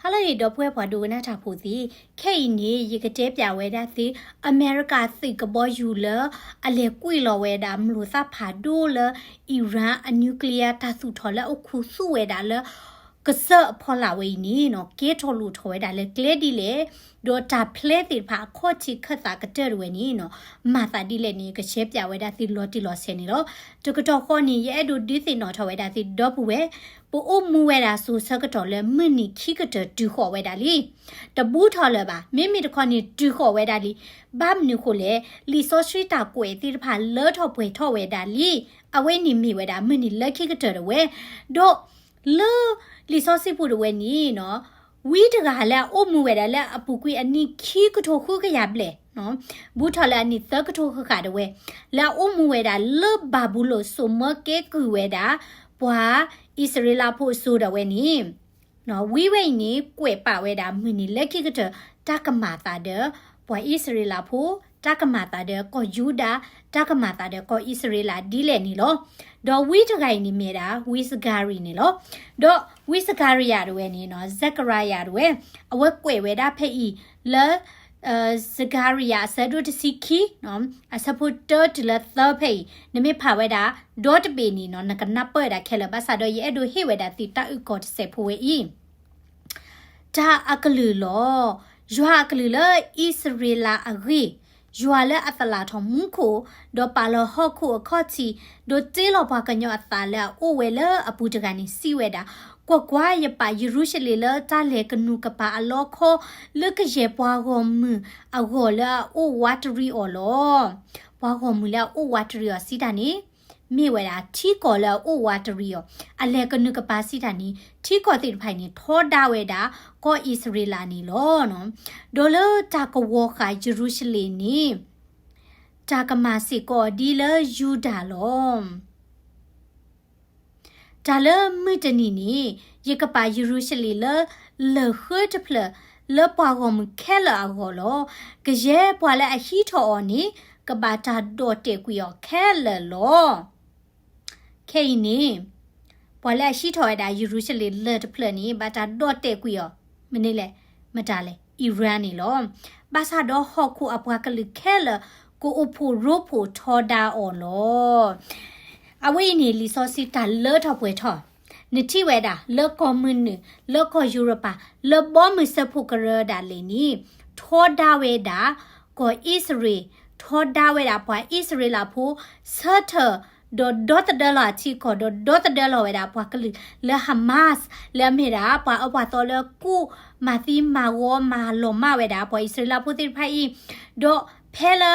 ဟာလေတော့ပွဲပေါ်ဒိုနာတာဖို့စီခဲနေရေကတဲ့ပြဝဲတာစီအမေရိကစီကဘောယူလအလေကွေလော်ဝဲတာမလို့စဖာဒိုလအီရန်အနျူကလ িয়ার တဆုထော်လအခုစုဝဲတာလကစဖော်လာဝဲနီနော်ကေထော်လူထော်ဝဲတာလေကလေဒီလေဒေါ်တာဖလဲတိဖာခေါ်ချီခတ်တာကတဲ့ဝဲနီနော်မာတာဒီလေနီကချေပြဝဲတာစီလော်တီလော်ဆယ်နီလောတကတော့ခေါ်နီရဲ့ဒိုဒီစီနော်ထော်ဝဲတာစီဒေါ်ပူဝဲပိုအိုမူဝဲတာဆိုစကတော့လေမင်းနီခိကတဲ့ဒူခေါ်ဝဲတာလီတဘူးထော်လေပါမိမိတခေါ်နီဒူခေါ်ဝဲတာလီဘာမနုခိုလေလီဆိုစထရီတာကွယ်တိဖာလောထော်ပွဲထော်ဝဲတာလီအဝဲနီမိဝဲတာမင်းနီလက်ခိကတဲ့ဝဲဒေါ်လောလီဆိုစီပူဝဲနီနော်ဝီတကလည်းအုံမူဝဲတယ်လည်းအပူကွေအနိခီကထိုခုခရပလေနော်ဘူးထလည်းအနိသကထိုခကတဲ့ဝဲလာအုံမူဝဲတာလဘဘူးလို့ဆိုမကဲကူဝဲတာဘွာဣစရေလဖို့ဆိုတဲ့ဝဲနီနော်ဝီဝဲနီကွဲ့ပါဝဲတာမင်းနီလက်ခိကတဲ့တကမာတာတဲ့ဘွာဣစရေလဖို့တကမာတာတဲ့ကိုယူဒာတကမာတာတဲ့ကိုဣစရေလဒီလေနီလောဒေါ်ဝီတကိုင်နီမြေတာဝီစဂါရီနီလောဒေါ်ဝီစဂါရီယာတို့ဝဲနီနော်ဇက်ကရာယာတို့ဝဲအဝက်ကွဲဝဲတာဖဲ့ဤလဲစဂါရီယာဆဒုတစီခီနော်အစပုတ်တလသဖဲ့နမေဖာဝဲတာဒေါ်တပေနီနော်နကနပ်ပွဲတာခဲလဘဆာတော့ရဲ့အဒိုဟေဝဲတာတိတာဥကောတဆေဖိုဝဲဤဒါအကလူလောယွာအကလူလဣစရေလအဂီယွာလက်အသလာထုံမူခိုဒေါ်ပါလဟော့ခုအခော့ချီဒေါ်တေလောဘကညောအသလာအိုဝဲလအပူတကနေစီဝဲတာကွကွာရပါယေရုရှလေလတာလေကနုကပါအလောခောလကရေပွားကောမအဂောလာအိုဝတ်ရီအော်လောပွားကောမလာအိုဝတ်ရီအော်စီတာနေမြေဝဲတာထီကောလာအိုဝတ်ရီအော်အလေကနုကပါစီတာနေထီကောတိဖိုင်နေထောဒါဝဲတာကောဣစရေလနီလောနော်ဒေါ်လတာကဝခါယေရုရှလေနီတာကမာစီကောဒီလယူဒာလောဒါလမီတနီနီယေကပါယေရုရှလေလခေတ်ဖလလပွားကမခဲလာဂောလောကရဲပွာလဲအဟီထော်နီကဘာတာဒေါ်တေကွီယောခဲလလောခဲနီပွာလဲအဟီထော်ရတာယေရုရှလေလတဖလနီဘာတာဒေါ်တေကွီယောမနေလေမတာလေအီရန်နီလောဘာသာတော့ဟော့ခုအပွားကလခဲလကိုအဖို့ရိုးဖို့ထော်တာအော်လောအဝိနေလီဆိုစီတာလောထော်ပွဲထော်နတိဝဲတာလောကွန်မြူနီလောကယူရိုပါလောဘောမစဖုကရဒါလီနီထော်ဒါဝဲတာကိုဣစရေထော်ဒါဝဲတာပွာဣစရေလာဖို့ဆတ်ထဒေါ်တဒလာချီကိုဒေါ်တဒလာဝဲတာပွာကလလဟမတ်စ်လမေရာပွာအပွာတော်လကူမာသီမာဝမာလောမဝဲတာပွာဣစရေလာဖို့တိဖိုင်ဒေါ်ဖဲလာ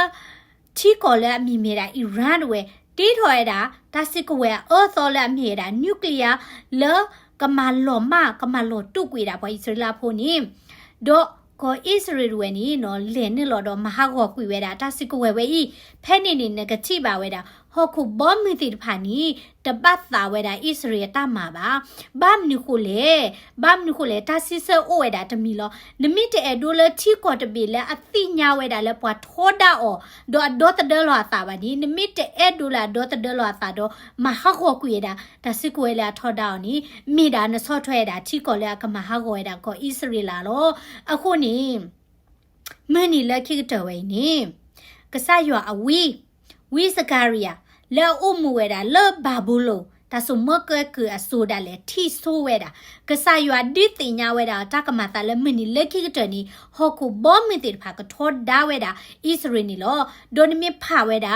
ချီကိုလမီမေရာအီရန်ဝဲတီထော်ရတာဒါစစ်ကွယ်အော်သောလအမြေတာနျူကလ িয়ার လကမာလောမကမာလောတုကွေတာပေါ့ဣစရေလဖို့နီဒေါ်ကိုဣစရေလဝဲနီနော်လင်းနေလောတော့မဟာကောကွေဝဲတာဒါစစ်ကွယ်ဝဲဤဖဲနေနေနဂတိပါဝဲတာဟောခုဘောမီတိဖာနီတပတ်သာဝဲတာဣစရေတမှာပါဘာမနုခိုလေဒါစစ်ဆအိုဝဲတာတမီလောနမိတဲဒိုလချီကောတပေလဲအသိညာဝဲတာလဲပွားထောဒါအောဒေါ်တဒလောသာပါနီနမိတဲဒိုလာဒေါ်တဒလောသာတော့မဟာကောကွေတာဒါစစ်ကွယ်လဲထောဒါနီမိတာနဆော့ထွဲတာချီကောလဲကမဟာကောဝဲတာကောဣစရေလာလောအခုနီမနီလက်ခိတဝဲနီကဆာယောအဝီစကာရီယာလောအုံမဝဲတာလောဘာဘူးလို့ဒါဆိုမကကအဆိုးတာလေထီဆိုးဝဲတာကဆာယွာဒီတင်ညာဝဲတာတကမတာလေမနီလက်ခိကတနီဟောခုဘောမီတေဖာကထောဒါဝဲတာဣစရေနီလောဒိုနမီဖာဝဲတာ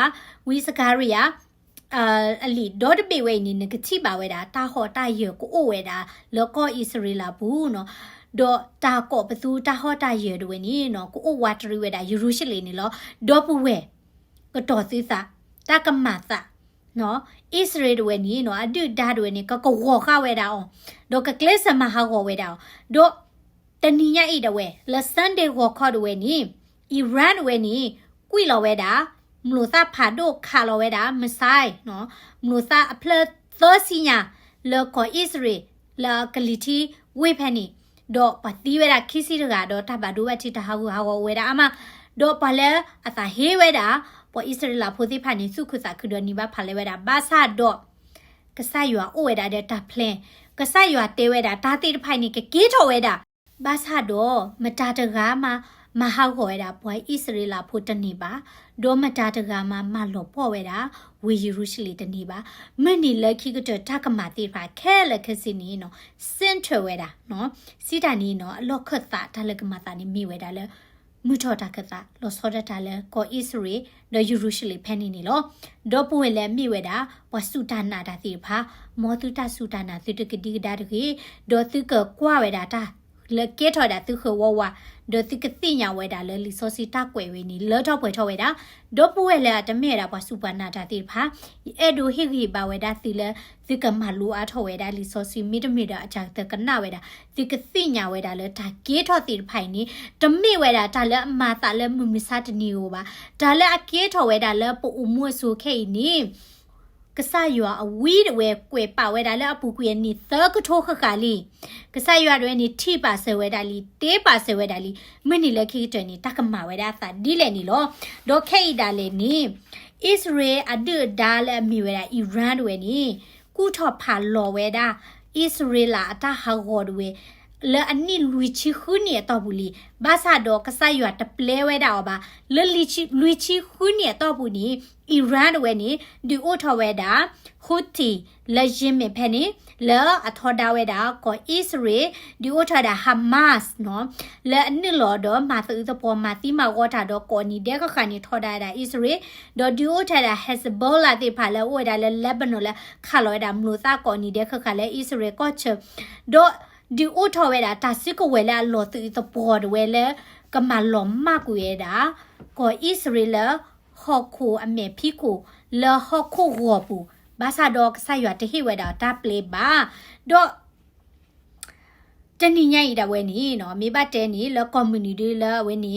ဝီစကာရီယာအလီဒေါ်တပေဝဲနီနကတိပါဝဲတာတာဟောတာယေကိုအိုဝဲတာလောကောဣစရေလာဘူးနော်ဒေါ်တာကောဘသူတာဟောတာယေတို့ဝဲနီနော်ကိုအိုဝါတရီဝဲတာယေရုရှလေနီလောဒေါ်ပူဝဲကတော်သီစာတကမတာနော်ဣစရေလဝဲနီနော်အတုဒါတွေနီကကဝခဝဲတာအောင်ဒေါ်ကကလစ်မဟာဝဲတာဒေါ်တနီယအိတဝဲလဆန်ဒေဝခဒဝဲနီအီရန်ဝဲနီကွီလဝဲတာမလို့သဖာဒိုခါလဝဲတာမဆိုင်နော်မလို့သအဖလသောစီညာလောကဣစရေလာကလီတီဝေဖနီဒေါ်ပတိဝဲတာခိစီတကတော့တဘဒိုဝဲတီတဟာဝဲတာအမဒေါ်ပလဲအသာဟေးဝဲတာပေါ်ဣစရေလဖိုတိဖာနေစုခုစာခုဒနီဘာဖာလဲဝဲတာဘာသာတော့ကဆာယွာအိုဝဲတာတဲ့တာဖလင်ကဆာယွာတဲဝဲတာဒါတိတဖိုင်နေကေထော်ဝဲတာ ဘာသာတော့မတာတကားမှာမဟာခေါ်ရတာဘွိုင်းဣစရေလဖို့တနေပါဒေါ်မတာတကားမှာမလောပေါ်ဝဲတာဝေယူရုရှလီတနေပါမနီလက်ခိကတော့တကမာတိဖာခဲလက်ခစီနီနော်စင်ထဝဲတာနော်စီတာနီနော်အလော့ခတ်တာတလကမာတာနီမိဝဲတာလဲမူထော်တာကတာလောစောဒတာလဲကိုဣစရေလယူရုရှလီဖဲနေနီလောဒေါ်ပွေလဲမိဝဲတာဝဆူတာနာတာတိဖာမောတူတာဆူတာနာတိတကဒီဒါတကေဒေါ်သူကကွာဝဲတာတာလေကဲထော်တာသူခဝဝဒေါ်တိကတိညာဝဲတာလေလီဆိုစီတာကွယ်ဝဲနီလောတော့ပွဲထော်ဝဲတာဒေါ်ပွေလဲတမဲတာဘဆူပါနာတာတိဖာအဲ့ဒိုဟိခိပါဝဲတာတိလဲဒီကမလူအားထော်ဝဲတာလီဆိုစီမီတမီတာအချာတကနာဝဲတာဒီကတိညာဝဲတာလေဒါကဲထော်တိဖိုင်နီတမေဝဲတာဒါလဲအမာတာလဲမမစတနီကိုပါဒါလဲအကဲထော်ဝဲတာလဲပူအမွတ်ဆိုခဲနီကဆာရွာအဝီးဝဲကွယ်ပါဝဲတာလဲအပူကွေနီသကထိုးခခါလီကဆာရွာတွေနီထိပါဆဝဲတာလီတေးပါဆဝဲတာလီမနီလက်ခိတနီတကမာဝဲတာသာဒီလဲနီလောဒေါ်ခဲတာလဲနီဣသရေအဒဒါလဲမီဝဲတာအီရန်တွေနီကုထော်ဖာလော်ဝဲတာဣသရေလာအတဟာဂော်တွေလဲအနိလူချီခုနီတော့ဘူးလီဘာသာတော့ကဆာရွာတပလဲဝဲတာပါလဲလူချီခုနီတော့ဘူးနီအီရန်တွေနီဒီအိုထော်ဝဲတာဟူတီလဲရင်မဖဲနီလဲအထော်ဒါဝဲတာကိုဣသရေဒီအိုထော်တာဟာမတ်စ်နော်လဲအနိလော်တော့မာသူသပေါ်မာတိမာဝတာတော့ကိုနီတဲ့ကခါနီထော်ဒါတာဣသရေတော့ဒီအိုထော်တာဟက်ဇဘောလာတိဖာလဲဝဲတာလဲလက်ဘနိုလဲခါလော်တာမလို့သားကိုနီတဲ့ခါလဲဣသရေကော့ချတော့ဒီအိုထော်ဝဲတာတာစစ်ကိုဝဲလာလော်သူသပေါ်ဝဲလဲကမလော်မကူရတာကိုဣသရေလဟော့ခုအမေဖီကိုလဲဟော့ခုဝပူဘာသာတော့ဆာရွာတဟိဝဲတာတာပလေပါတော့တနိညိုင်တာဝဲနီနော်မိဘတဲနီလဲကွန်မြူနီတီလဲဝဲနီ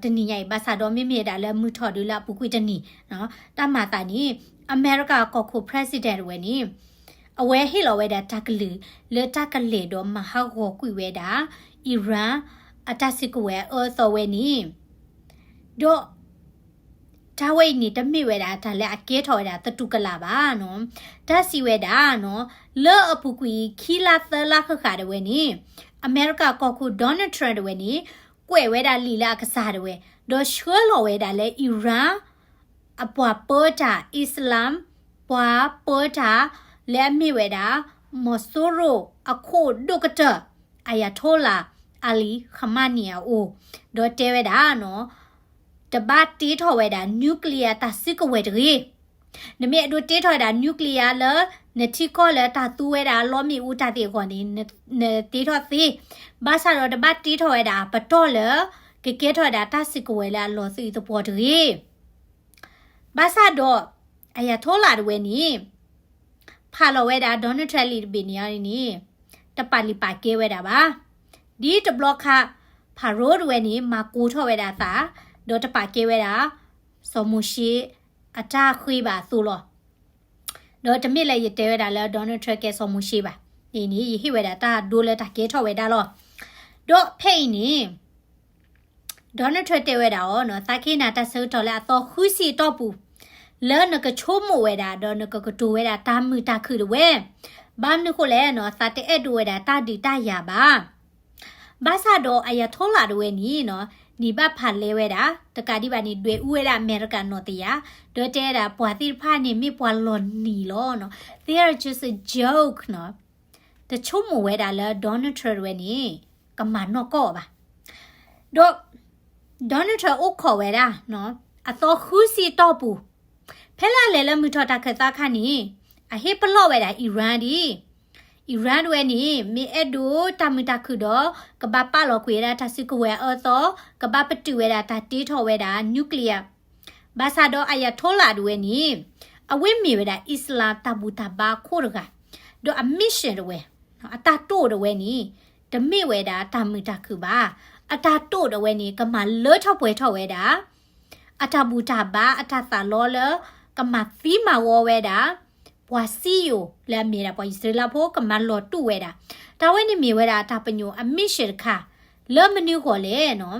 တနိညိုင်ဘာသာတော့မိမိတာလဲမူထော်ဒူလာပူကွေတနီနော်တမတာနီအမေရိကကောခုပရက်စီဒန့်ဝဲနီအဝဲဟီလောဝဲတာတကလီလဲတကလေတော့မဟာဟောကွေဝဲတာအီရန်အတစစ်ကွဲအော်သောဝဲနီတော့ဒါဝိတ်နီတမိဝဲတာဒါလည်းအကဲထော်တာတတုကလာပါနော်ဒါစီဝဲတာနော်လောအပူကွီခီလာသလာခခါတဲ့ဝဲနီအမေရိကကောခုဒေါ်နယ်ထရန့်တဲ့ဝဲနီကွဲဝဲတာလီလာကစားတဲ့ဝဲဒေါ်ရှွဲလော်ဝဲတာလည်းအီရန်အပွားပေါ်တာအစ္စလမ်ပွားပေါ်တာလည်းမိဝဲတာမော်ဆိုရိုအခုဒုကတအယာထိုလာအလီခမနီယာအိုဒေါ်တဲဝဲတာနော်တပတ်တီးထော်ဝဲတာနျူကလ িয়ার တာစစ်ကဝဲတကြီးနမေတို့တီးထော်တာနျူကလ িয়ার လနတိကောလတာတူဝဲတာလောမီဦးတာတေခွန်ဒီနတီးထော်စီဘာသာတော့တပတ်တီးထော်ဝဲတာပတော့လကဲထော်တာတာစစ်ကဝဲလာလောစီတပေါ်တကြီးဘာသာတော့အယာထိုလာတဝဲနီဖာလောဝဲတာဒေါ်နယ်ထရလီဘီနီယာနီတပလီပါကဲဝဲတာပါဒီတဘလော့ခဖာရိုးဝဲနီမာကိုထော်ဝဲတာသာဒေါ်တပါကဲဝဲတာစမူရှိအတာခွေးပါသို့လောဒေါ်တမစ်လည်းရတဲဝဲတာလဲဒေါ်နယ်ထရက်ကဲစမူရှိပါဒီနီဟိဝဲတာတာဒိုလဲတာကဲထော်ဝဲတာလောဒေါ်ဖိတ်နီဒေါ်နယ်ထရက်တဲဝဲတာရောနော်သခိနာတဆုတော်လဲအတော်ခူးစီတော့ပူလဲနကချိုးမဝဲတာဒေါ်နကကတိုဝဲတာတာမူတာခုဝဲဘာနခုလဲနော်သတဲ့အဲ့ဒိုဝဲတာတာဒီတရပါဘာသာတော့အယထောလာတွေနီနော်ဒီဘဖာလဲဝဲတာတကတိပါနေတွေ့ဥဝဲတာအမေရိကန်နော်တရားဒေါ်တဲတာပွာတိဖာနေမိပွာလွန်နီလောနော် they are just a joke နော်တချို့မဝဲတာလဲဒေါ်နယ်ထရဝဲနီကမနော့ကောပါဒေါ်နယ်ထရအိုခေါ်ဝဲတာနော်အတော်ခူးစီတော့ပူဖဲလာလဲလဲမူထော်တာခသခါနီအဟေပလော့ဝဲတာအီရန်ဒီအီရန်ဝဲနီမေအဒိုတမတာခုတော့ကဘာပါလော်ခွေတာတဆီကဝဲအော်တော့ကဘာပတူဝဲတာတတီထော်ဝဲတာနျူကလ িয়ার ဘာသာတော့အယထိုလာတွေနီအဝိမီဝဲတာအစ္စလာမ်တဘူတာဘာခိုရကတော့အမစ်ရှင်တွေအတာတိုးတွေနီဓမိဝဲတာတမတာခုပါအတာတိုးတွေနီကမလောထောက်ပွဲထောက်ဝဲတာအတာဘူတာဘာအတာသာလောလကမသီမာဝဝဲတာပွာစီယိုလဲမြေတာပွာဣစလာဖို့ကမလောတူဝဲတာတာဝဲနေမြေဝဲတာတာပညိုအမစ်ရှ်ခါလောမနူခေါ်လေနော်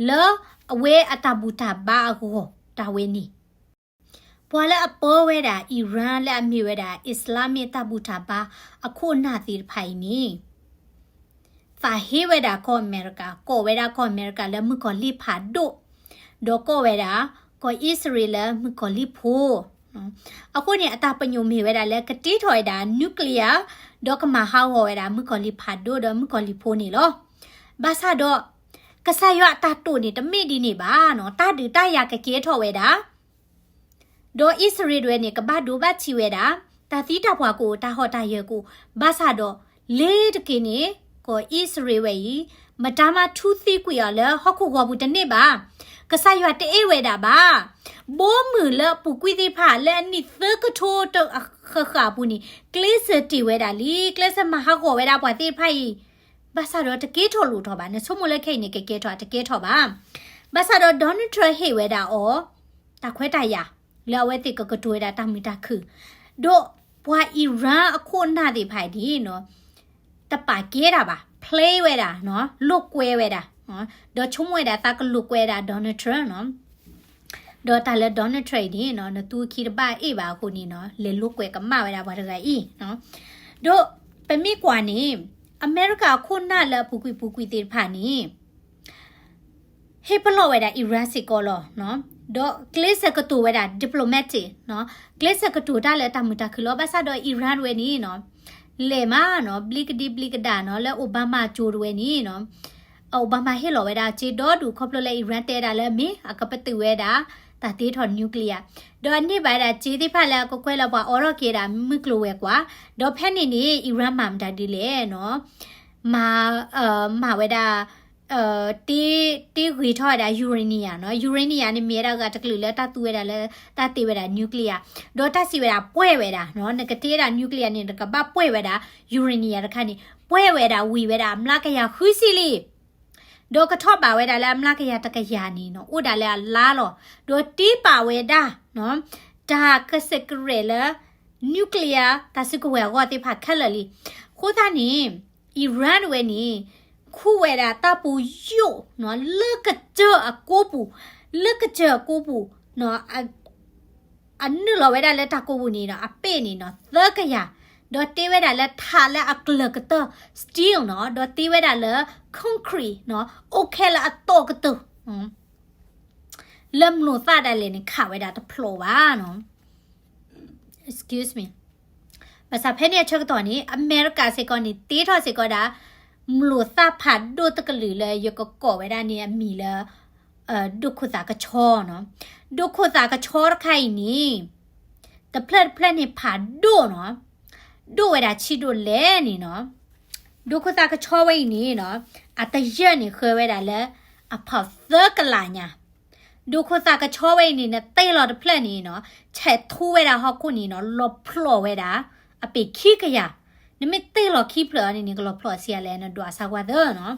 လောအဝဲအတာဘူတာဘာကိုတာဝဲနီပွာလဲအပေါ်ဝဲတာအီရန်လဲအမြေဝဲတာအစ္စလာမီတာဘူတာဘာအခုနာသီဖိုင်နီ ฟาเฮเวดาก็อเมริกาก็เวดาก็อเมริกาแล้วมึงก็รีพาโดก็เวดาก็อิสราเอลแล้วมึงก็รีโพအခုเนี่ยအတာပညုံမေဝဲတာလဲကတိထွိုင်တာနျူကလ িয়ার ဒေါကမဟာဝဲတာမကလီဖာဒိုဒမကလီဖိုနီလောဘာသာတော့ကဆာယအတာတိုနေတမိဒီနေပါနော်တာဒီတရကကေထော်ဝဲတာဒေါ်ဣစရေတွေနေကဘာဒိုဘချီဝဲတာတာသီတာဘွားကိုတာဟောတာရဲကိုဘာသာတော့လေတကိနေကိုဣစရေဝဲကြီးမတာမထူးသီကွေရလဲဟောက်ခုခေါ်ဘူးတနေ့ပါကဆာယတေးဝဲတာပါဘိုးမူလပူကွီတိဖာလဲနိသကထိုးတော့ခါဘူးနိကလစ်စတီဝဲတာလီကလစ်စမဟာကိုဝဲတာပွားတိဖိုင်ဘာသာတော့တကေးထော်လို့ထော်ပါနဲ့ဆုမလဲခိနေကေကေထော်တကေးထော်ပါဘာသာတော့ဒေါ်နယ်ထရဟေဝဲတာအော်တခွဲတရလဲဝဲတိကကတိုးတာတမီတာခึတို့ဘွာအီရန်အခုနာတိဖိုင်ဒီနော်တပါကေးတာပါ play ဝဲတာနော်လုတ်ကွဲဝဲတာနော်ဒေါ်ချုံဝဲတာတကလုတ်ကွဲတာဒေါ်နယ်ထရနော်ဒေါ်တာလဲဒေါ်နယ်ထရဒီနော်တူခီတပါအေးပါခုနီနော်လေလုတ်ကွဲကမဝဲတာဘာတကဤနော်တို့ပမိကွာနေအမေရိကခုနလပူကွီတေဖာနီဟေပလောဝဲတာအီရန်စီကောလောနော်ဒေါ်ကလစ်စကတူဝဲတာဒီပလိုမတ်တီနော်ကလစ်စကတူတာလဲတမတာခလောဘာသာတော့အီရန်ဝဲနီနော်လေမာနော်ဘလစ်ကဒါနော်လဲအိုဘားမာဂျိုဝဲနီနော်အိုဘားမာဟေလောဝဲတာချေဒေါ်ဒူခေါပလိုလဲအီရန်တဲတာလဲမီအကပတူဝဲတာတာတေးထော်နျူကလ িয়ার ဒေါ်နိပါတာချေတိဖက်လဲကိုကွဲလောက်ပါအော်ရော့ကေတာမီကလိုဝဲကွာဒေါ်ဖက်နေနေအီရန်မမ်တာဒီလေနော်မာဝဲတာတီဝီထော်တာယူရေနီယာနော်ယူရေနီယာနေမြေတာကတကလူလဲတတူဝဲတာလဲတတေးဝဲတာနျူကလ িয়ার ဒေါ်တစီဝဲတာပွဲဝဲတာနော်ငကတေးတာနျူကလ িয়ারနေတကပပွဲဝဲတာယူရေနီယာတခါနေပွဲဝဲတာဝီဝဲတာမလာကရခူးစီလီဒေါ်ကထော့ပါဝဲတာလဲမလာကရတကရနီနော်ဥဒါလဲလာလောဒေါ်တီးပါဝဲတာနော်ဒါကစကရဲလဲနျူကလ িয়ার တစကဝဲရောတိဖခက်လလီခိုးသားနေအီရန်ဝဲနေခုဝဲတာတပူယိုနော်လက်ကကြအကိုပူလက်ကကြကိုပူနော်အနုလဝဲတာလဲတကိုပူနေနော်အပေနေနော်သကရဒေါ်တေးဝဲတာလဲထားလဲအကလကတစတီလ်နော်ဒေါ်တေးဝဲတာလဲကွန်ကရစ်နော်โอเคလာအတော့ကတလမ်လို့သားတယ်လေနေခဝဲတာတဖလိုပါနော် excuse me ဘာသာဖဲနေချက်တော့နေအမေရိကစေကောနေတေးထော်စေကောတာမလို့သဖတ်ဒိုတကလူလေရကကောဝဲတာနေမီလာဒုခုတာကချောနော်ဒုခုတာကချောခိုင်နေတပလက်နေဖတ်ဒိုနော်ဒိုဝဲတာချီဒိုလဲနေနော်ဒုခုတာကချောဝဲနေနော်အတရနေခွဲဝဲတာလဲအဖောက်သကလာညာဒုခုတာကချောဝဲနေနဲ့တဲလော်တပလက်နေနော်ချက်ထိုးဝဲတာဟောက်ခုနေနော်လော်ဖလော်ဝဲတာအပေခိကရနမတဲလော်ခိဖလော်နေကလော်ဖလော်စီရလဲနော်ဒွာဆာကွာဒနော်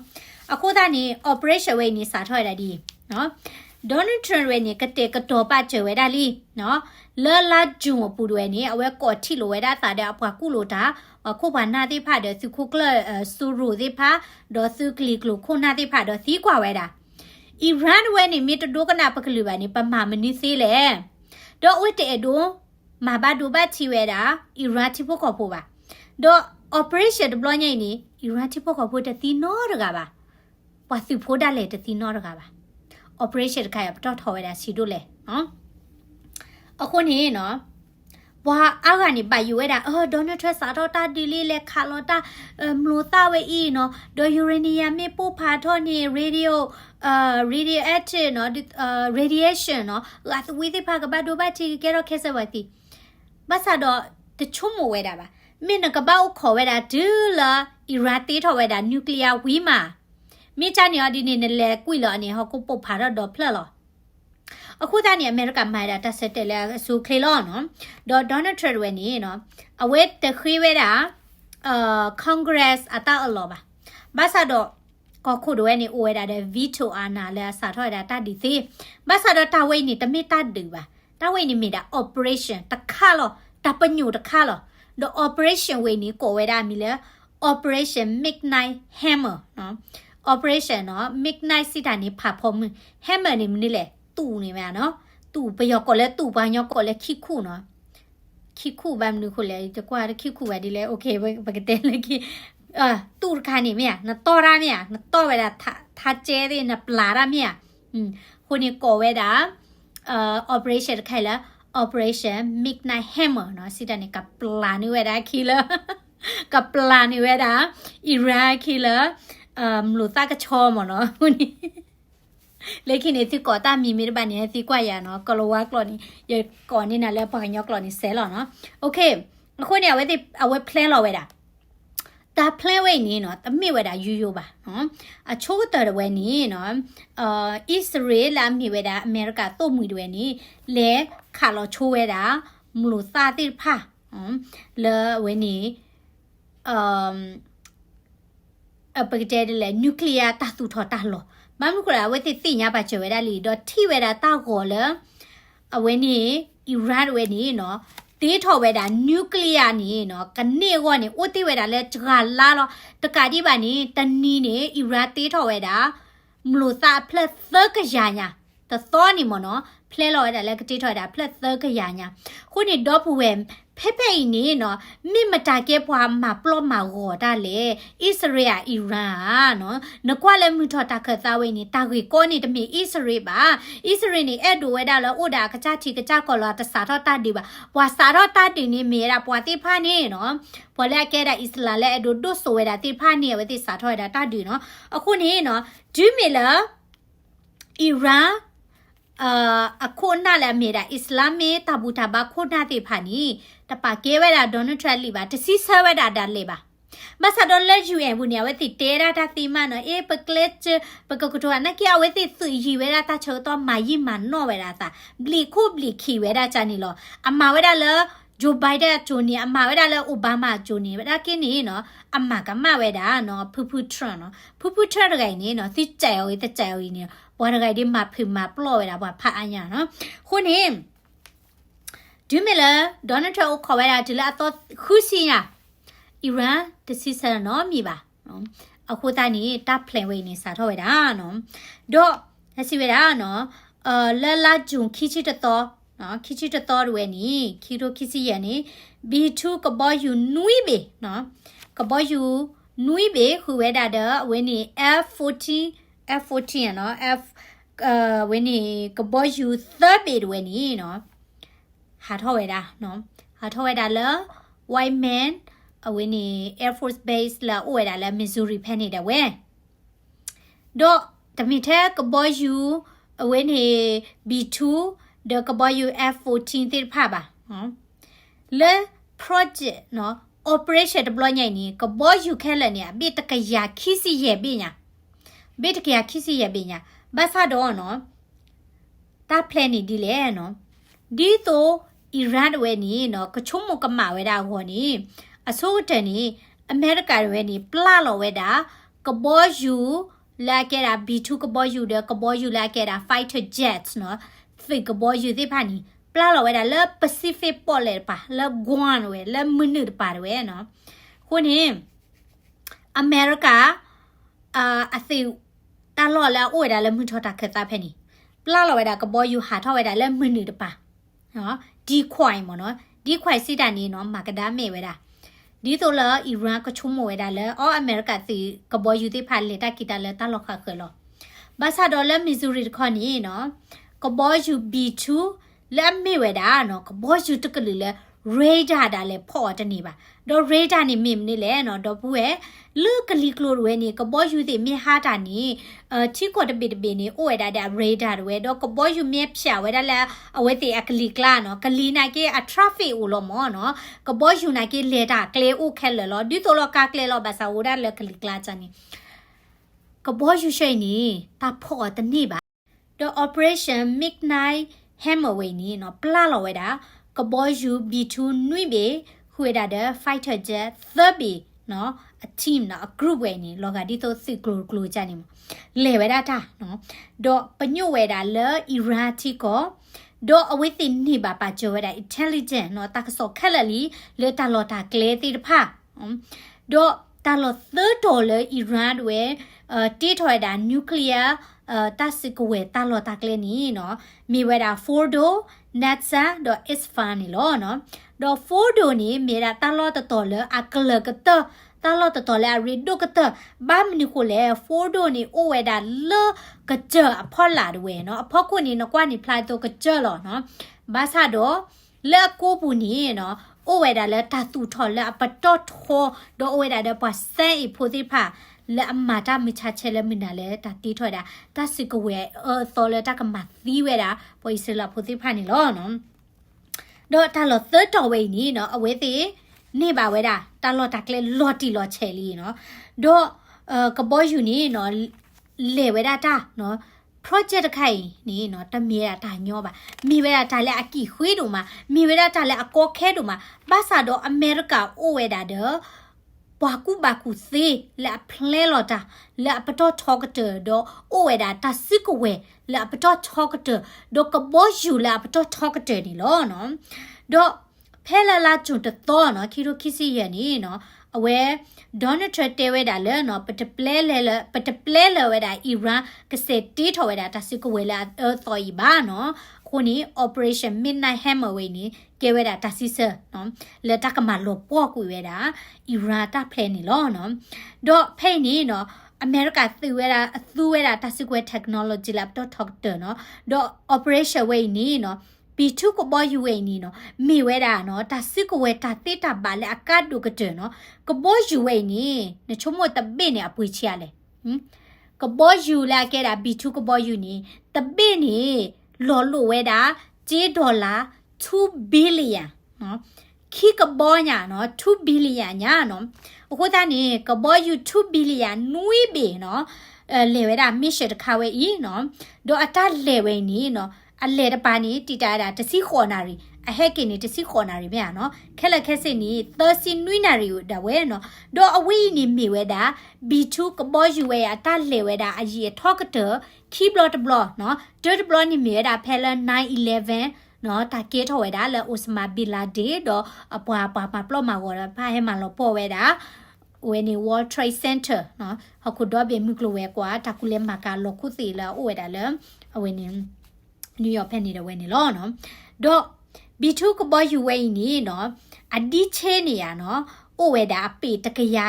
အခုသားနေ operation ဝဲနေစာထော်ရတာဒီနော်ဒေါ်နယ်ထရန့်ဝဲနေကတဲ့ကတော့ပါချဝဲတာလီနော်လာလာဂျုံပူတွေနေအဝဲကော်ထီလိုဝဲတာတာတဲ့အဖွာကုလိုတာခုဘာနာတိဖတ်တဲ့စုခုကလစူရူတိဖာဒေါ်စုကလီကလိုခုနာတိဖတ်တော့သီးကွာဝဲတာအီရန်ဝဲနေမြေတဒိုကနာပကလူပါနေပမာမနီသေးလေဒေါ်ဝဲတဲ့ဒိုမာဘာဒိုဘတ်ချီဝဲတာအီရန်တိဖို့ခေါ်ဖို့ပါဒေါ် operation ဒဘလညိနေအီရန်တိဖို့ခေါ်ဖို့တသီနော်တကပါပွာစုဖိုးတာလေတသီနော်တကပါ operation ခိုင်ပတော့ထော်ဝဲတာစီတို့လေနော်အခုနေနော်ဘွာအောက်ကနေပါယူဝဲတာဒေါ်နယ်ထရစာတော့တာဒီလေးလေခါလောတာမလို့တာဝဲအီနော်ဒေါ်ယူရေနီယမ်မေပိုဖာထော်နေ radioactive နော်radiation နော်လာဝီဒီဖာကဘာဒိုဘတ်တီကေရောခဲဆဝတီဘာသာတော့တချုံမဝဲတာပါမင်းကဘာခေါ်ဝဲတာဒူလာအီရာတီထော်ဝဲတာနျူကလ িয়ার ဝီမာမိချနေအဒီနေလေကွီလောအနေဟောကိုပုတ်ဖာတော့ဖလက်လောအခုသားနေအမေရိကမိုင်တာတက်ဆက်တယ်လေဆူခေလောနော်ဒေါ်နယ်ထရဝဲနေနော်အဝဲတခွေးဝဲတာcongress အတာအလောပါဘာသာတော့ကောခုတော့နေအိုဝဲတာတဲ့ veto အာနာလဲစာထော်တာတဒီသေးဘာသာတော့တဝဲနေတမေတတူပါတဝဲနေမိတာ operation တခါလောတပညိုတခါလော the operation ဝဲနေကိုဝဲတာမီလဲ operation midnight hammer နော် operation နော် midnight စစ်တာနေဖာဖို့ hammer နေမနေလေတူနေမှာနော်တူပယောက်ကောလဲတူပါညောက်ကောလဲခိခုနော်ခိခုဘာမလို့ခိုလဲတကွာခိခုပါဒီလဲโอเคဘကတဲလဲခိ ตูดคานี่เมียนะต่อราเมียนะต่อเวลาถ้าเจดินะปลาราเมียคนนี้ก่อเวลาoperation ใครละ operation midnight hammer เนาะสิตานี่กับปลานี่เวลาคิลกับปลานี่เวลาอิรักคิลหลุดตากระชอมเนาะคนนี้เลยคิดเนี่ยที่ก่อตามีบ้านเนี่ยที่กว่าอย่างเนาะก็รู้ว่ากลอนนี้อย่าก่อนนี่นะแล้วพอกันยกกลอนนี้เสร็จแล้วเนาะโอเคคนเนี่ยเอาไว้เพลนเราไว้ด่ะแต่เพลนไว้นี่เนาะแต่ไม่ไว้ด่ะยูป่ะเนาะโชว์ตัวไว้นี่เนาะอิสราเอลมีไว้ด่ะอเมริกาตัวมือด้วยนี่เล่ขาเราโชว์ไว้ด่ะมลุซาติผ้าแล้วไว้นี่ปกติเลยนิวเคลียร์ตาสุดทอตาหล่อบ้านมุกเราไว้ติดสิ่งยาปัจจุบันลีดอที่เวลาตาหัวเลยเอาไว้นี่อิรักไว้นี่เนาะตีทอเวลานิวเคลียร์นี่เนาะกันเนี่ยว่านี่อุติเวลาเลยจะกันล่าเนาะตะการที่บ้านนี้ตันนี้เนี่ยอิรักตีทอเวลามลุซาเพลเซอร์กยาเนี่ยแต่ตอนนี้มั้งเนาะเพลลอยแต่แล้วก็ตีทอเวลาเพลเซอร์กยาเนี่ยคุณนี่ดอปเวมเพ่นี่เนาะมีมาจากเก็บความมาปล้อมมาหัวได้เลยอิสราเอลอิหร่านเนาะนึกว่าเลยมึงทอตาเกิดตาเวนี่ตากุยก้อนนี่จะมีอิสราเอลบ้าอิสราเอลนี่ดูไว้ได้แล้วอุดากระจาทีกระจาก็รอแต่สาทอตาดีบ้าว่าสาทอตาดีนี่มีระปวดที่ผ้านี่เนาะพอแล้วแกได้อิสราเอลดูสวยได้ที่ผ้านี่ไว้ที่สาทอได้ตาดีเนาะคุณนี่เนาะจูมีละอิหร่านคนน่าแหละมีแต่อิสลามตาบูตาบาคนน่าติดผ่านี้แต่ปากเกวดาโดนัลด์ทรัมป์ลีบาจะซีเซเวดาดันเลยบามาซาดอลเลจูเอ็มบุญยาเวติเตระตาตีมันเนาะปกเลจปกกุตัวนักเกี่ยวเวติสุยเวดาตาเชอตัวมายิมันนอเวดาตาบลีคูบลีขีเวดาจานี่หรออามาเวดาเลยโจไบเดนจูนี่อามาเวดาเลยโอบามาจูนี่เวดากินนี่เนาะอามาก็มาเวดาเนาะพูทรัมป์เนาะพูทรัมป์อะไรนี่เนาะที่ใจเอาแต่ใจเอาอีเนี่ยว่าอะไรที่มาพิมพ์มาปล่อยแล้วว่าพระอันยังเนาะคนนี้ดูไหมล่ะโดนัลด์ทรัมป์เขาเวลาจะละตัวคู่สินะอิหร่านที่สิสระน้อมีบ่ะเนาะเอาคู่ตานี้ตับเพลงไว้นี่สาธุเวลาเนาะโดสิเวลาเนาะละจุงคิดจิตต่อเนาะคิดจิตต่อด้วยนี่คิดดูคิดสิยันนี่B2ก็บอกอยู่นุ้ยเบเนาะก็บอกอยู่นุ้ยเบคือเวลาเด้อเวนี่ F14 เนาะเวนี่ก็บอกอยู่3เบด้วยนี่เนาะหาเท่าเวลาเนาะหาเท่าเวลาเลยWhite Man เวนี่ Air Force Base ละเวลาละ Missouri แพนี่เด้อเว้โดแต่มีแท้ก็บอกอยู่เวนี่ B2 เด้อก็บอกอยู่ F14 ติดผ้าบ่ะเนาะle project เนาะ operation ดบลอใหญ่นี่ก็บอกอยู่แค่ละเนี่ยบิตกะยาคิสิเยบิญาบิตกะยาคิสิเยบิญาบาซาดอเนาะตาแพลนนี่ดีเลยเนาะดีโตอิหร่านเวนี่เนาะก็ชุมมกมาเวดาหัวนี่อโซเตนี่อเมริกาเวนี่ปลาลอเวดาก็บอกอยู่ลาเกดา B2 ก็บอกอยู่เด้อก็บอกอยู่ลาเกดา fighter jets เนาะฟิกก็บอกอยู่ที่ผ่านนี่ปลาเราเวลาเลิกแปซิฟิกปอเลยป่ะเลิกกวนเว้ยเลิกมือหนึ่งป่ะเว้ยเนาะคนนี้อเมริกาอาศัยตลอดแล้วโอ้ยได้เลิกมือทอตาเกิดตาเพนี่ปลาเราเวลาก็บอกอยู่หาทอเวลาเลิกมือหนึ่งป่ะเนาะดีควายมั้งเนาะดีควายสิดานี่เนาะมากระดาเมเวลาดีตัวละอิหร่านก็ชุ่มเวลาเลยอเมริกาสิก็บอกอยู่ที่ผ่านเลยตากิตาเลยตลอดค่ะเคยหรอบาซาดอลและมิสซูรีคนนี้เนาะก็บอกอยู่ B2และไม่เวดาเนาะก็บอกอยู่ตะกลือเลยเรดาร์ได้เลยพอจะนี่ป่ะดอเรดาร์นี่มิมนี่แหละเนาะดอผู้เลือกกลีกลัวเวนี่ก็บอกอยู่ที่มีหาดานี่ที่กดบิดนี่โอ้ยได้เรดาร์เวดอก็บอกอยู่มีเพียเวดาแล้วเอาไว้ที่กลีกลาเนาะกลีน่ะกี่ทราฟิกอุลมอเนาะก็บอกอยู่น่ะกี่เลดาเกลอุแค่เลยลอดิตัวลอกาเกลลอภาษาอุดาเลยกลีกลาจันนี่ก็บอกอยู่ใช่นี่ตาพอตะนี่ป่ะดอ operation midnight Hammerway นี่เนาะปลาเราเวดาก็บอกอยู่ B2 นุ้ยเบคุยได้เด้อ fighter jet 3 B เนาะ a team เนาะ a group เวนี่ลอกาดิโตสิกลูจานี่เลเวดาตาเนาะดอปญุเวดาเลอิหร่านที่ก็ดอเอาไว้ตินี่บาปาโจเวดา intelligent เนาะตากสอแค่ละลีเลตาลอตาเกลติดผ้าดอตาลอ$3อิหร่านเวตีถอยดานิวเคลียร์ตาสิกเวตาลอตาเกลนี่เนาะมีเวดา4 NASA ดอ isfan นี่ลอเนาะดอ4นี่มีดาตาลอตตอเลอักเลกต တာလောတတော်လဲရီဒိုကတဘာမနီကိုလဲဖိုဒိုနီအိုဝဲတာလောကကြအဖော်လာတဝဲနော်အဖော်ကိုနီနော်ကွာနီဖလိုက်တော့ကကြလောနော်ဘာသာတော့လက်ကိုပူနီနော်အိုဝဲတာလဲတာတူထော်လဲပတော့ထောတော့အိုဝဲတာတော့ပတ်ဆဲဖိုတိဖာလဲအမတာမချချဲလဲမနာလဲတာတီထော်တာတာစီကဝဲတော်လဲတာကမသီးဝဲတာပိုစလာဖိုတိဖာနီလောနော်တော့တာလောသတ်တော်ဝဲနီနော်အဝဲသေးနေပါဝဲတာတာလောတာကလေးလော်တီလော်ချဲလီနော်တော့ကဘောယူနီနော်လေဝဲတာတာနော် project ခိုင်နီနော်တမြေတာညောပါမိဝဲတာလဲအကီခွေးတို့မှာမိဝဲတာလဲအကောခဲတို့မှာဘာသာတော့အမေရိကအိုဝဲတာတော့ဘာကူစေလဲဖလဲလော်တာလဲပတော့ထောက်ကတဲ့တော့အိုဝဲတာတစစ်ကဝဲလဲပတော့ထောက်ကတဲ့တော့ကဘောယူလဲပတော့ထောက်ကတဲ့နီလောနော်တော့ဖဲလာလာကျွတ်တော့နော်ခီရိုခီစီရနီနော်အဝဲဒေါ်နယ်ထရတဲဝဲတာလဲနော်ပတပလဲလဲဝဲတာအီရန်ကစတီထော်ဝဲတာတစစ်ကဝဲလာတော်ဤပါနော်ခုနီ operation midnight hammer ဝဲနီကဲဝဲတာတစစ်ဆနော်လက်တကမလောပေါ့ကွေဝဲတာအီရန်တာဖလဲနီလောနော်တော့ဖဲနီနော်အမေရိကသူဝဲတာတစစ်ကွဲ technology lab တော့ talk တယ်နော်တော့ operation ဝဲနီနော်B2 ကိုဘောယူဝဲနီနော်မိဝဲတာနော်တာစစ်ကိုဝဲတာတိတာပါလေအကတ်ဒုကတဲ့နော်ကဘောယူဝဲနီနချုံမတပိနေအပွေချရလေကဘောယူလာခဲ့တာ B2 ကဘောယူနီတပိနေလော်လိုဝဲတာ$2 billion နော်ခိကဘောညာနော်2 billion ညာနော်အခုတန်းနေကဘောယူ2 billion နွေးပေနော်လေဝဲတာမစ်ရှ်တခါဝဲဤနော်တော့အတလေဝဲနီနော်အလေတပါနီတီတာတာတစီခေါ်နာရီအဟက်ကင်းနေတစီခေါ်နာရီမြာနော်ခဲလက်ခဲစစ်နီ30နွိနာရီကိုတဝဲနော်တော့အဝိနီမိဝဲတာ B2 ကဘောယူဝဲအတလေဝဲတာအကြီးထော့ကတခီဘလော့တဘလော့နော်ဒတ်ဘလော့နီမိဝဲတာဖဲလ911နော်တာကေထော်ဝဲတာလဲအိုစမာဘီလာဒေတော့အပွားပါပလော့မှာဝဲဖာဟဲမှာလောပေါ်ဝဲတာဝဲနီ World Trade Center နော်ဟခုတော့ဘေမြကလိုဝဲကွာတာကူလဲမှာကလောခုစီလာဝဲတာလဲအဝဲနီNew York ဖက်နေတဲ့ဝဲနေလောနော်တော့ B2 ကဘောယူဝဲနီနော်အဒီချဲနေရနော်အိုဝဲတာအပေတကရာ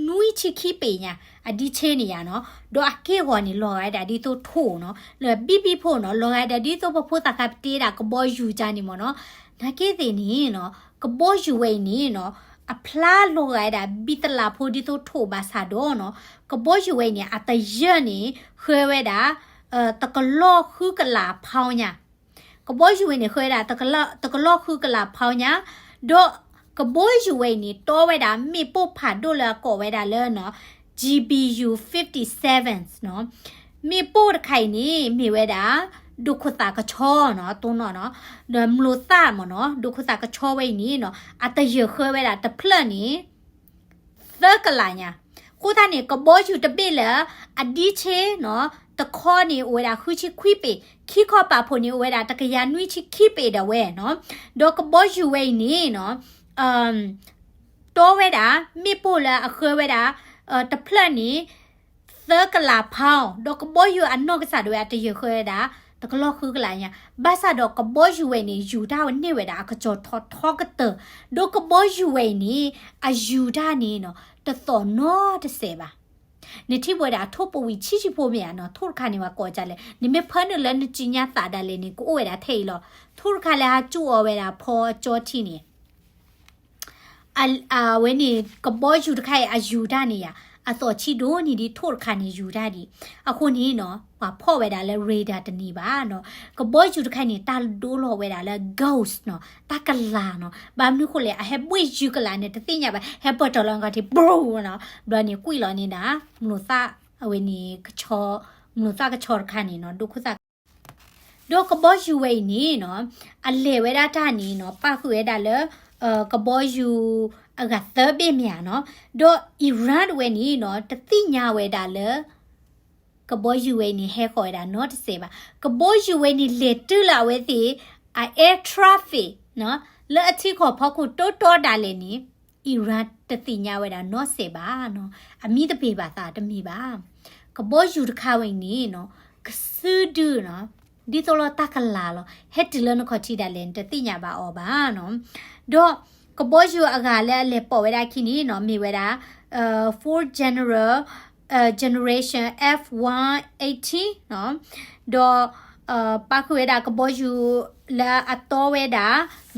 နွိချီခိပေညာအဒီချဲနေရနော်တော့အကေဟောနေလောရတာဒီတော့ထိုးနော်လဲပြဖို့နော်လောရတာဒီတော့ဖို့တကပ်တေးတာကဘောယူကြနေမနော်နာကေသေးနေနော်ကဘောယူဝဲနေနော်အဖလားလောရတာဘီတလာဖို့ဒီတော့ထိုးပါစာတော့နော်ကဘောယူဝဲနေအတရနေခွဲဝဲတာတကလောခုကလာဖောင်းညာကဘောယူဝဲနေခွဲတာတကလောခုကလာဖောင်းညာတော့ကဘောယူဝဲနေတော့ဝဲတာမိပုတ်ဖာတို့လာကောဝဲတာလဲနော် GBU 57 နော်မိပုတ်ခိုင်နေမိဝဲတာဒုခတာကချောနော်တုံးနော်ဒမလို့သမနော်ဒုခတာကချောဝဲနေနော်အတရခွဲဝဲတာတဖလက်နေသကလာညာကိုသားနေကဘောယူတပိလာအဒီချေနော်တခေါနေဝဲတာခုချီခွိပေခိခောပါဖို့နေဝဲတာတကရနွိချီခိပေတဝဲနော်ဒေါကဘောယူဝဲနေနော်တော့ဝဲတာမိပို့လာအခွဲဝဲတာတဖလက်နေသကလာဖောင်းဒေါကဘောယူအနော့ကစားတွေတရခွဲတာတကလောခုကလာညာဘာသာတော့ကဘောယူဝဲနေယူတာနေဝဲတာကကြောထောကတဒေါကဘောယူဝဲနေအယူတာနေနော်တသောနော်တစေပါနေတိဘွေတာထုတ်ပဝီချီဖို့မြန်နော်ထုတ်ခါနေမှာကောကြလဲနေမဖန်းနလည်းကြီးညာတာတယ်လေနေကိုဝဲတာထိတ်လို့ထုတ်ခါလဲကျူော်ဝဲတာဖော်ကြောတိနေဝဲနေကဘောယူတခိုင်အယူတာနေရအစောချီဒိုနီဒီထုတ်ခါနေယူတာဒီအခုနေနော်ဘာဖော့ဝဲတာလဲရေဒါတနီပါနော်ကဘောယူတခိုင်နေတာဒိုးလောဝဲတာလဲ ghost နော်တကလာနော်ဘာမလို့ခိုလေအဟဲပွေယူကလာနေတသိညာပါဟဲပေါ်တော်လန်ကတိ bro နော်ဘာနေကွီလောနေတာမလို့သအဝဲနေကချောမလို့သကချောခါနေနော်ဒုခသဒိုကဘောယူဝဲနေနော်အလေဝဲတာတာနေနော်ပခွေတာလဲကဘောယူအကသဘေးမြန်နော်တော့အီရန်ဝဲနေနော်တသိညာဝဲတာလဲကဘောယူဝဲနေဟဲခေါ်တာနော်တစေပါကဘောယူဝဲနေလေတူလာဝဲတီ air traffic နော်လဲအချီခေါ်ဖောက်ခုတိုးတာလေနေအီရန်တသိညာဝဲတာနော်စေပါနော်အမိတပေပါသာတမီပါကဘောယူတခါဝဲနေနော်ကဆူဒူနော်ဒီတော့တကလာလောဟက်တီလနခေါ်ချီတာလေတသိညာပါအော်ပါနော်တော့ကဘောယူအကလည်းလေပေါ်ဝဲတာခင်းနီနော်မိဝဲတာ fourth generation F180 နော်ဒေါ်ပါခွေတာကဘောယူလာအတော်ဝဲတာ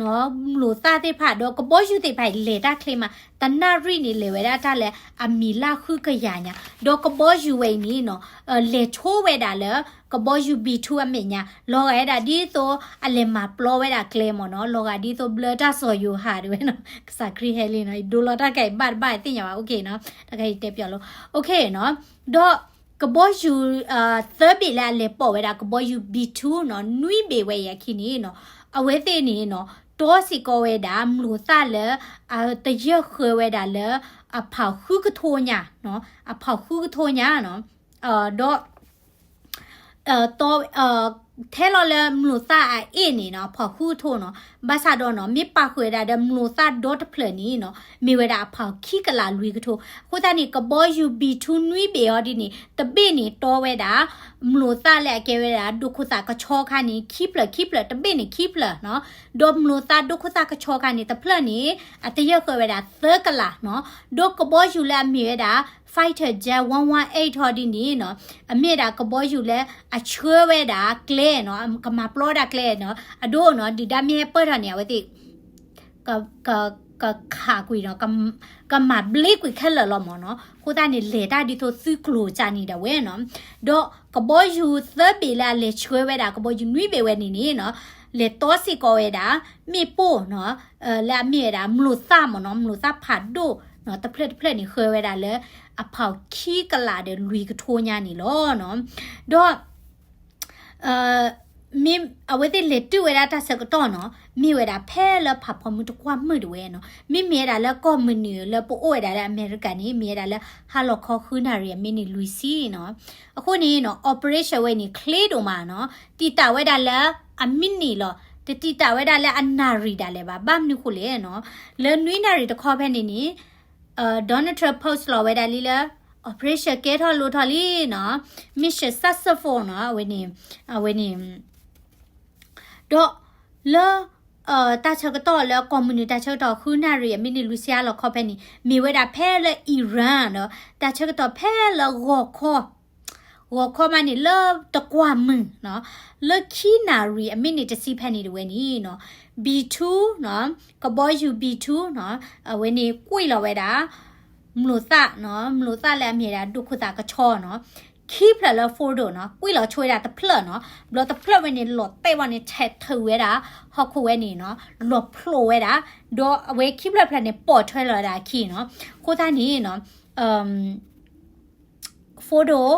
နော်လို့သားတဲ့ဖတ်တော့ကဘောယူတဲ့ဖိုင်လေတာကလေးမှာတနာရီနေလေဝဲတာလဲအမီလာခုကရညာတော့ကဘောယူဝဲနီနော်လေချိုးဝဲတာလဲကဘောယူ B2 အမေညာလောကရတာဒီဆိုအလေမှာပလောဝဲတာကလေးမနော်လောကဒီဆိုဘလတာဆိုယူဟာတယ်နော်စခရီဟဲလီနော်ဒိုလာတာကဲဘတ်တင်ရပါโอเคနော်တကယ်တက်ပြလို့โอเคနော်တော့ကဘောယူသဘီလာလေပေါ်ဝဲတာကဘောယူ B2 နော်နွိဘေဝဲရခိနေနော်အဝဲသေးနေနော်တောစီကောဝဲတာမလို့သလဲတရခွဲဝဲတာလဲအဖောက်ခုကထိုးညာနော်အဖောက်ခုကထိုးညာနော်တော့တော့ထဲလော်လဲမလို့သားအေးနေနော်ဖောက်ခုထိုးနော်ဘာသာတော့နော်မြပခွေတာဒမလို့သားဒေါတ်ဖလနီနော်မိဝဲတာဖောက်ခိကလာလူကထိုးခိုတာနေကဘောယူ B2 နွိဘေရောဒီနေတပိနေတော့ဝဲတာမလို့သားလဲကဲဝဲတာဒုခုတာကချောခါနေခိပလတပိနေခိပလနော်ဒေါမလို့သားဒုခုတာကချောခါနေတဖလနေအတရခွေဝဲတာသကလာနော်ဒုကဘောယူလဲမိဝဲတာfighter jet 118 hodi ni no ame da kabo yu le a chwe we da clear no kama plot da clear no ado no di da me per tha ne we ti ka kha kwi no kama bleak kwi khala lo mo no ko ta ni le da di tho su klo cha ni da we no do kabo yu the be la le chwe we da kabo yu nui be we ni no le to si ko we da mi po no la mi da mlu sa mo no mlu sa phat doနော်တဖလက်နေခွဲဝဲတာလဲအဖောက်ခီကလာတဲ့လူကထိုးညာနေလို့နော်တော့မင်းအဝဲတဲ့လက်တူဝဲတာစကတော့နော်မိဝဲတာဖဲလဖဖမှုတကွာမှုတွေနော်မိမြဲတာလဲကောမနီလဲပို့ဝဲတာလဲအမေရိကန်နေမြဲတာလဲဟာလော်ခေါ်ခူနာရီမင်းနေလူစီနော်အခုနေနော် operation ဝဲနေခလေးတို့မှာနော်တီတာဝဲတာလဲအမင်းနေလို့တီတာဝဲတာလဲအနာရီတာလဲပါဘာမနုခုလေနော်လဲနွိနာရီတခေါ်ဖဲနေနေDonald Trump post လောဝဲတာလီလာ operation ကဲထော်လို့ထော်လီနော် mission successful နော်ဝင်းနေတော့လောတာချကတော့လော community ချက်တော့ခုနာရီမီနီလူဆီယာလောခေါ်ဖဲနေမိဝဲတာဖဲလေအီရန်နော်တာချက်တော့ဖဲလောဝခေါ်မနီလောတကွာမင်းနော်လောခီနာရီအမီနီတစီဖဲနေတယ်ဝဲနီနော်B2 နော်ကဘောယူ B2 နော်ဝင်းနေကွိလောဝဲတာမလို့သနော်မလို့သလဲအမြဲတာဒုက္ခတာကချောနော်ခိဖလဖိုဒိုနော်ကွိလောချွေတာတဖလနော်ဘလတဖလဝင်းနေလောတဲဝနေချက်ထဝဲတာဟောက်ခွဲနေနော်လောဖလိုဝဲတာဒေါ်အဝဲခိဖလဖလနေပေါ်ထွဲလာတာခိနော်ကိုသားနေနော်ဖိုဒို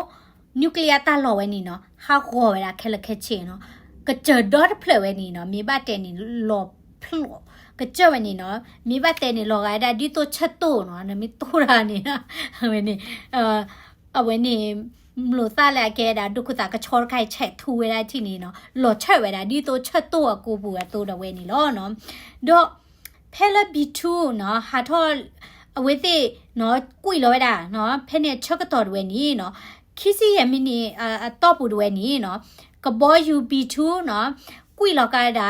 နျူကလ িয়ার တာလောဝဲနေနော်ဟာခေါ်ဝဲတာခဲလက်ခဲချေနော်ကကြဒေါ်ဖလဝဲနေနော်မိဘတဲနေလောဖလောကကြဝဲနေနော်မိဘတဲနေလောကဒါဒီတော့ချက်တော့နော်နမီတိုးရာနေနော်ဝဲနေအဝဲနေမလို့သားလဲကဲတာဒုက္ခတာကချောခိုက်ချက်ထူဝဲတာတိနေနော်လောချက်ဝဲတာဒီတော့ချက်တော့ကိုပူရတော့တော့ဝဲနေလောနော်တော့ဖဲလဘီ2နော်ဟာထောအဝဲသေးနော်ကွိလောဝဲတာနော်ဖဲနေချက်ကတော့ဝဲနေနော်ခီစီယမီနီအတော့ပူဝဲနေနော်ကဘောယူ B2 နော်ကွိလောကတာ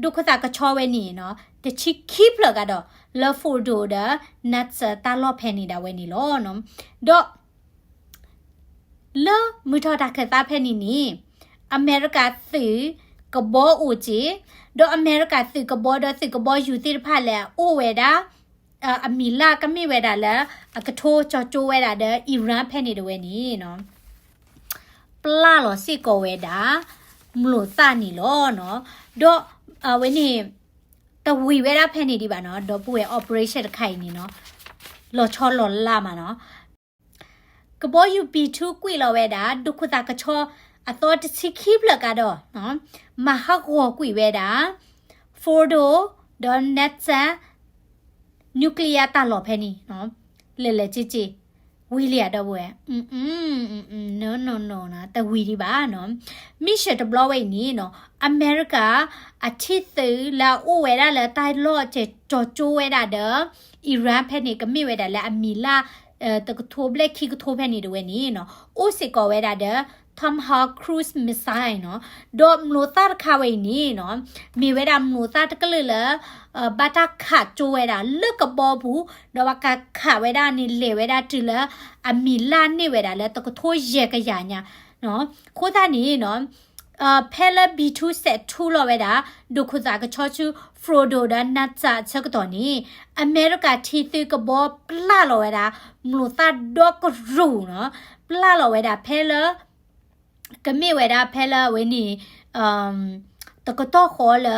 ဒုက္ခတာကချောဝဲနေနော်တချီခိပလကတော့ love photo ဒါ nuts တာလော့ဖဲနေတာဝဲနေလောနော်တော့လောမူထော်တာခတာဖဲနေနေအမေရိကစီကဘောဦးကြီးတော့အမေရိကစီကဘောတော့စီကဘောယူစီဖာလဲအိုဝဲတာအမီလာကမိဝဲတာလဲကထိုးချောချိုးဝဲတာတဲ့အီရန်ဖဲနေတယ်ဝဲနေနော်ပလာလောစီကိုဝဲတာမလို့သနီလောနော်တော့ဝဲနေတဝီဝဲတာဖဲနေဒီပါနော်တော့ပွေ operation ခိုင်နေနော်လောချောလောလာမှာနော်ကဘောယူ B2 ကွိလောဝဲတာဒုက္ခတာကချောအတော်တချီခိပလကတော့နော်မဟာကောကွိဝဲတာဖိုဒိုဒေါ်နက်ဆာနျူကလ িয়ার တာလောဖဲနီနော်လဲကြည်ဝီလီယာတော့ဝဲnoนะတဝီဒီပါနော်မိရှယ်တဘလဝဲနီနော်အမေရိကအချစ်သူလာအိုဝဲတာလဲတိုင်လော့ချေကြောချိုးဝဲတာတဲ့အီရန်ဖက်နေကမိဝဲတာလဲအမီလာ ตะกโทเบลคิกโทแพนี่ด้วยนี่เนาะโอสิกอเวดาเดTomahawk cruise missile เนาะดอมโนตาคาเวนี่เนาะมีเวดามโนตาตะกเลยละบาตาขาโจเวดาเลิกกับบอบูดอกกะขาเวดานี่เลเวดาติละอะมีลานนี่เวดาละตะกโทเยกะยาญาเนาะโคตานี่เนาะเพลB2 set 2လောဝဲတာဒုခုစာကချောချူဖရိုဒိုဒါနတ်စာချက်တော်နီအမေရိကတီတီကဘောပလာလောဝဲတာမလို့သာဒေါကရူနော်ပလာလောဝဲတာဖဲလကမေဝဲတာဖဲလဝဲနီတကတော့ခေါ်လ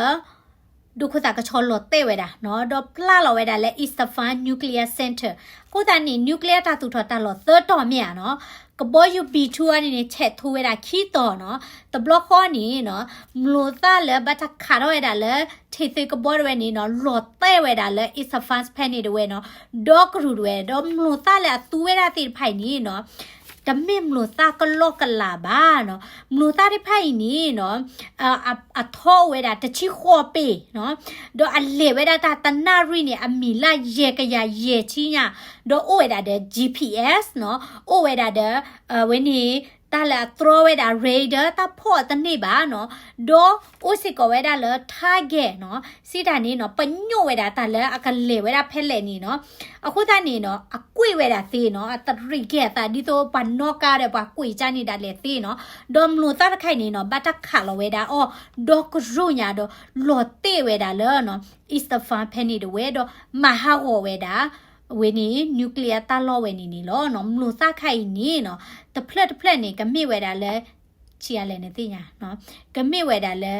ဒုခတာကချောလောတဲဝဲတာနော်တော့ပလာလောဝဲတာလဲ Isfahan Nuclear Center ကိုတာနီ nuclear တာတူထတာလောသတော်မြတ်နော်ကဘောယူ B2 အနေနဲ့ချက်ထိုးဝဲတာခီတော်နော်တဘလော့ခေါနီနော်မလို့သားလဲဘတ်ခါတော့ဝဲတာလဲထေသေးကဘောဝဲနီနော်လောတဲဝဲတာလဲ Isfahan ဖက်နေတယ်ဝဲနော်ဒေါကရူဝဲတော့မလို့သားလဲသူဝဲတာတိဖိုင်နီနော်တမေမလို့သားကလော့ကလာပါနော်မလို့သားတိဖိုင်နီနော်အထောဝဲတာတချီခေါ်ပေးနော်တော့အလေဝဲတာတနာရီနေအမီလာရေကရရေချီညာတော့အိုဝဲတာတဲ့ GPS နော်အိုဝဲတာတဲ့ဝင်းနီတာလာ throw ဝဲတာ radar တာဖော့တနေပါနော်တော့အိုစစ်ကဝဲတာလဲ target နော်စီတာနေနော်ပညို့ဝဲတာတာလဲအကလေဝဲတာဖဲလဲနေနော်အခုတာနေနော်အကွေဝဲတာသေးနော်အတရိကဲတာဒီတော့ပနောကားတဲ့ပါကွေချနေတာလဲသေးနော်တော့မလို့တာခိုင်နေနော်ဘတ်တခါလဝဲတာအော်ဒေါကရုညာတော့လော်တေဝဲတာလဲနော် Isfahan ဖဲနေတော့ဝဲတော့မဟာဝဝဲတာဝင်းနီနျူကလ িয়ার တာလောဝဲနေလောနော်မလို့စခိုင်နေနော်တဖလက်နေကမိဝဲတာလဲချီရလဲနေသိညာနော်ကမိဝဲတာလဲ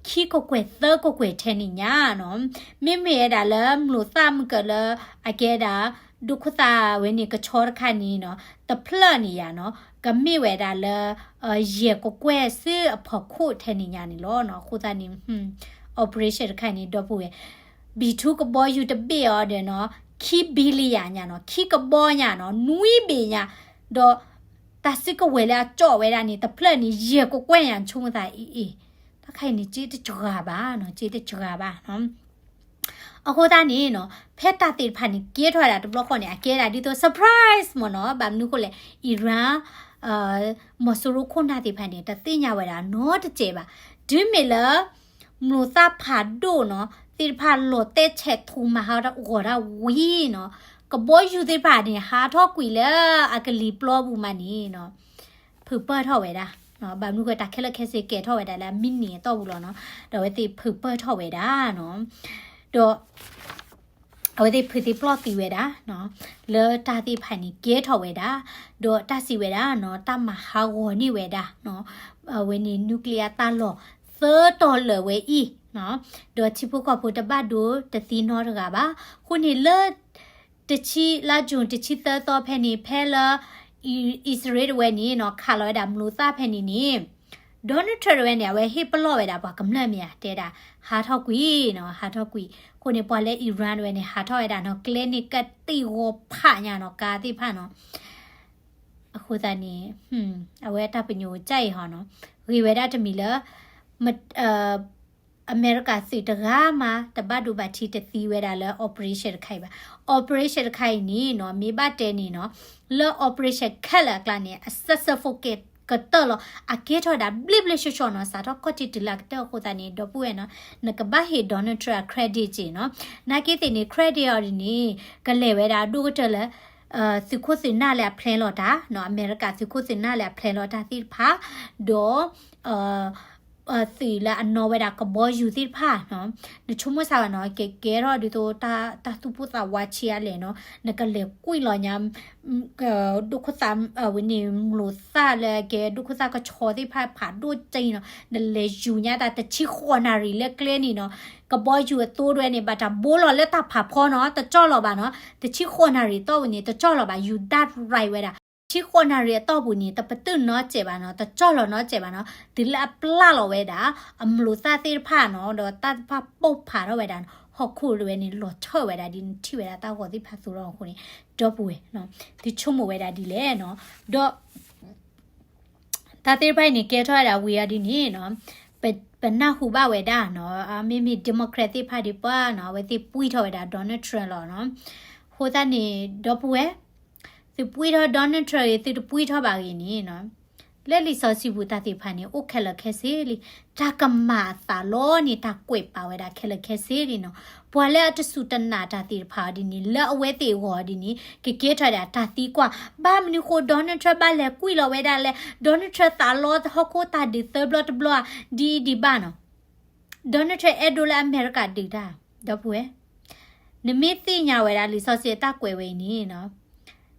ခီကိုကွယ်သကိုကွယ်ထဲနေညာနော်မိမိရတာလဲမလို့သမကလအကဲတာဒုက္ခတာဝင်းနီကချောရခါနီနော်တဖလက်နေရနော်ကမိဝဲတာလဲရေကိုကွယ်စစ်အဖို့ခုထဲနေညာနေလောနော်ခုတာနေoperation ခိုင်နေတော့ဘူး B2 ကဘောယူတပိရောတယ်နော်ခီဘီလီယာညာနော်ခီကဘောညာနော်နွီးပေညာတော့တစစ်ကဝဲလာကြော့ဝဲတာနေတဖလက်နေရေကိုကွဲ့ရန်ချုံးတာအေးတခိုင်နေကြည့်တကြောပါနော်ကြည့်တကြောပါနော်အခုတန်းနေနော်ဖက်တာတိဖာနေကဲထွာတာတဘလော့ခေါ်နေအကဲတာဒီတော့ surprise မနော်ဗမ်နုကိုလေအီရန်မဆူရခုနာတိဖာနေတသိညာဝဲတာနော်တကျေပါဒီမီလာမလို့သဖာဒိုနော်တိဖာလို့တဲ့ချက်ထူမဟာတော့အော်တာဝီနော်ကဘောယူတိဖာနေဟာတော့ကွီလေအကလီပလောဘူးမနီနော်ဖူပတ်ထောက်ဝဲတာနော်ဘာမျိုးကတခက်လက်ခက်စေကဲထောက်ဝဲတာလားမင်းနေတော့ဘူးလို့နော်တော့ဝဲတိဖူပတ်ထောက်ဝဲတာနော်တော့အဝဲတိဖူတိပလော့တီဝဲတာနော်လေတာတိဖိုင်နေကဲထောက်ဝဲတာတော့တစီဝဲတာနော်တမဟာဝနီဝဲတာနော်ဝဲနေနျူကလ িয়ার တာလော$3ဝဲဤနော်တော့ချိဖို့ကဖို့တပတ်တို့တသီနောတကပါခုနေလတချီလာဂျွန်တချီတော့ဖဲနေဖဲလာအစ္စရေးဝဲနေနော်ခါလောဒါမလို့သဖဲနေနေဒေါ်နယ်ထရဝဲနေဝဲဟိပလော့ဝဲတာပါကမလတ်မြာတဲတာဟာထောက်ကွီနော်ဟာထောက်ကွီခုနေပေါ်လဲအီရန်ဝဲနေဟာထောက်ရတာနော်ကလနစ်ကတိဟောဖညာနော်ကာတိဖနော်အခုတန်းနေအဝဲတပညိုကြိုက်ဟောနော်ရီဝဲတာတမီလာအမေရိကစီတကားမှာတပတ်ဒူပတ်တီတသီဝဲတာလဲ operation ခိုင်ပါ operation ခိုင်နီနော်မိဘတဲနီနော်လဲ operation ခက်လာကလာနေ suffocate ကတော့အကေထော်တာဘလစ်ဘလစ်ရှောနော်စာတော့ကတိတလက်တော့ကိုတနေတော့ပွေနော်နကဘာဟေဒေါ်နယ်ထရာ credit ကြီးနော်နာကေတင်နေ credit ရနေကလေဝဲတာဒုကတလဲစုခုစင်နာလဲဖလန်လော်တာနော်အမေရိကစုခုစင်နာလဲဖလန်လော်တာတိဖာဒေါ်စီလာအနော်ဝဲတာကဘောယူတိဖာနော်နချုံမဆာနော်ကေရောဒီတော့တာသူပုတာဝါချီရလေနော်နကလေကွိလောညာဒုခသမ်ဝင်းနီမလို့စာလေကေဒုခသကချောတိဖာဖာဒိုကျင်းနော်နလေယူညာတာတချီခေါ်နာရီလေကလဲနီနော်ကဘောယူတိုးရဲနေပါတာဘိုးလော်လက်တာဖာဖောနော်တကြော့လော်ပါနော်တချီခေါ်နာရီတော့ဝင်နေတကြော့လော်ပါယူဒတ်ရိုက်ဝဲတာချိခွန်နာရီတော့ဘူးနေတပတုနော်ကျေပါနော်တကြော့လော်နော်ကျေပါနော်ဒီလာပလာလော်ဝဲတာအမလို့သားသေးဖာနော်တော့တတ်ဖာပုတ်ဖာတော့ဝဲတာဟော့ခုလွယ်နေလော်ထော့ဝဲတာဒီထိဝဲတာတော့ဟောဒီဖာဆိုတော့ခုနေတော့ဘူးဝဲနော်ဒီချုံမဝဲတာဒီလေနော်တော့တာသေးဖိုင်နေကဲထွားတာဝေရဒီနေနော်ပနာဟုဘဝဲတာနော်မိမိဒီမိုကရက်တစ်ပါတီပါနော်ဝဲတိပွိထော်ဝဲတာဒေါ်နယ်ထရန့်လော်နော်ဟိုတာနေတော့ဘူးဝဲ the puito Donald Trump the puito bagini no let li so si buta ti phani o khela kheseli takamata lo ni ta kwe pa we da khela kheseli no pwale at sutana ta ti pha di ni la awe ti wo di ni ke ke tha da ta ti kwa ba mni ko Donald Trump ba le kwi lo we da le Donald Trump ta lo ho ko ta di third blood di ba no Donald Trump edola America di da do pwe ne mi ti nya we da li so si ta kwe we ni no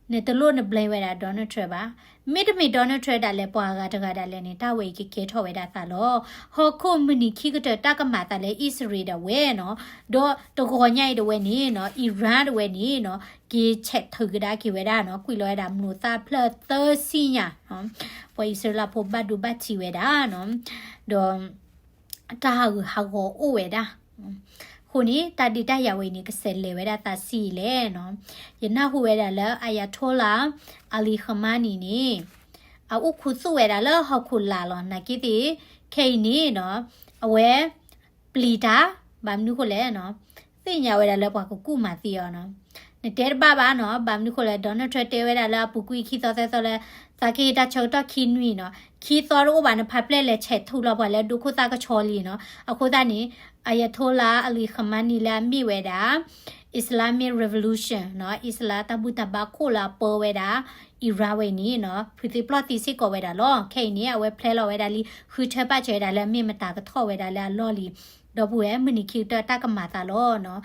ne to lo ne blame we da Donald Trump ba mi Donald Trump da le pwa ga ta da le ni ta we ke tho we da sa lo ho ko mni khi ga ta ka ma ta le Israel da we no do to ko nyai de we ni no Iran de we ni no ki chet thu ga da ki we da no kwi lo da mnu ta plus 30 nya no po Israel po ba du ba chi we da no do ta ha go o we da Huni tadi dah ya we ni kesele we dah tasi le no. Yana hu we dah le Ayatollah Ali Khamenei ni. Au khusu we dah le ha khula lo na kiti kei ni no. Awe plita bam ni khole no. Tinya we dah le pa ku ma ti yo no. Ne ter ba no bam ni khole Donald Trump te we dah le pu kui khi so le sa ki ta chou ta khi nui no. Khi so ro ba na phat ple le che thu lo ba le du khu ta ka choli no. Akho ta ni Ayatollah Ali Khamenei la mi we da Islamic Revolution no Islam tabu tabako la po we da Iran we ni no phiti plot ti sit ko we da lo khe ni we play lo we da li khu che pa che da le mi mata ka tho we da la lo li do bu e mini ki ta ka ma ta lo no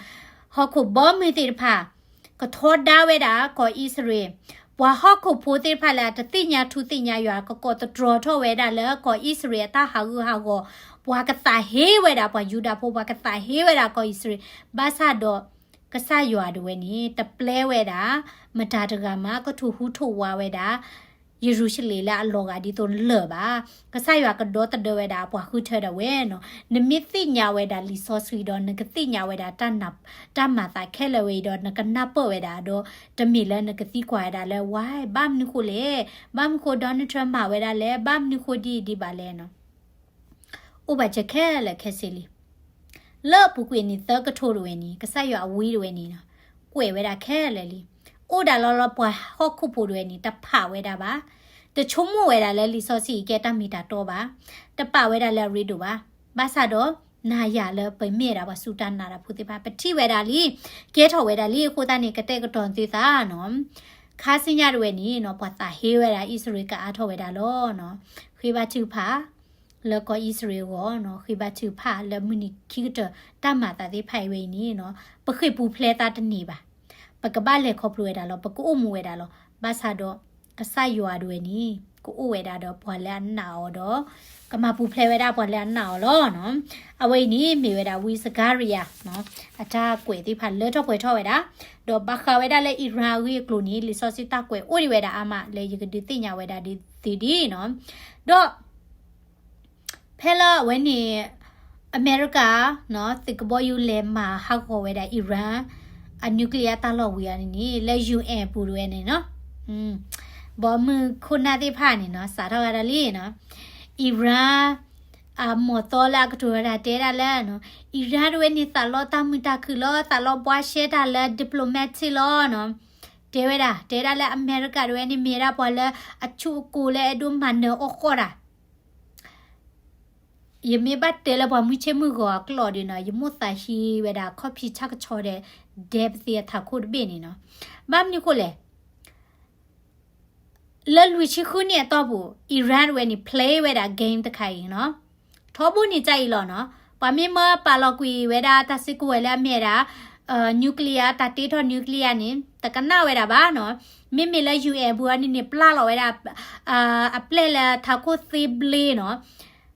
ho ko bo mi ti pha ka tho da we da ko Israel wa ho ko po ti pha la ti nya thu ti nya ya ko to draw tho we da le ko Israel ta ha go Bwa kata hewe da bwa Yuda po bwa kata hewe da ko Israel basa do kasa ywa do we ni ta ple we da mata daga ma ko thu hu tho wa we da Jerusalem la lo ga di to le ba kasa ywa ka do ta do we da bwa khu the da we no ne mi ti nya we da li so sri do ne ka ti nya we da ta ma ta khe le we do ne ka na po we da do ta mi le ne ka ti kwa da le why bam ni ko le bam ko Donald Trump ma we da le bam ni ko di ba le no Oba jake le kesili. Le pukwe ni the ka tho we ni ka sa yo awi we ni na. Kwe we da khe le li. Oda lo pwa ho khu pu we ni ta pha we da ba. Te chomo we da le li so si ke ta mi ta to ba. Ta pa we da le ri do ba. Ba sa do na ya le pe me da ba su ta na da phu ti ba. Pati we da li ke tho we da li ko ta ni ka te ka ton ti sa no. Kha sin ya we ni no pwa ta he we da Israel ka a tho we da lo no. Khwi ba chu pha le ko Israel go no khiba chu pha le muni khita ta ma ta de phai we ni no pa khit pu phle ta ta ni ba pa ka ba le kho plu we da lo pa ko o mu we da lo ba sa do ka sa yo a do we ni ko o we da do pwa le na o do ka ma pu phle we da pwa le na o lo no a we ni mi we da wi sagaria no a ta kwe ti pha le tho pwe tho we da do ba kha we da le Iran wi klo ni li so si ta kwe o ri we da ama le yi di ti nya we da di no do Pela when America no think about you le ma ha ko we da Iran a nuclear ta lo we ni le UN pu we ni no bo mu khuna ti pha ni no sa tho ga da li no Iran a mo to la ka to da te da la no Iran we ni ta lo ta mu ta khu lo ta lo bwa she da la diplomat ti lo no te we da la America we ni me ra bo la a chu ko le du man no o ko da ye me ba te la ba mu che mu go klo di na ye mo ta hi we da coffee chak cho de depth ya tha ko be ni no bam ni ko le le lu chi khu ni to bu Iran when he play with a game ta khai no tho bu ni chai lo no pa me ma pa lo kwi we da ta si ko we la me da nuclear ta te tho nuclear ni ta ka na we da ba no me me la UN bu ani ni pla lo we da a play la tha ko si ble no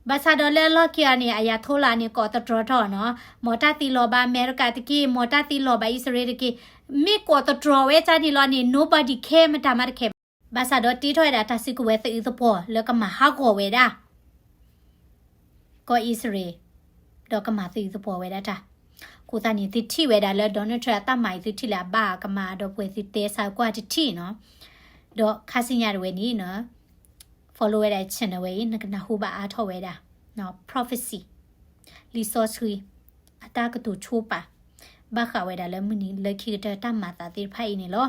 ba sa do le lo kia ni Ayatollah ni ko ta tro tho no mo ta ti lo ba America ti ki mo ta ti lo ba Israel ti ki me ko ta tro we cha ni lo ni nobody care ma ta ma ke ba sa do ti tho da ta si ku we ti to po le ka ma ha ko we da ko Israel do ka ma ti to po we da ta ko ta ni ti thi we da le Donald Trump ta mai ti thi la ba ka ma do pwe ti te sa kwa ti thi no do kha sin ya we ni no follow that channel way na hu ba a tho we da no prophecy resource hui ata ka tu chu pa ba kha we da le mu ni le khi ta ta ma ta ti phai ni lo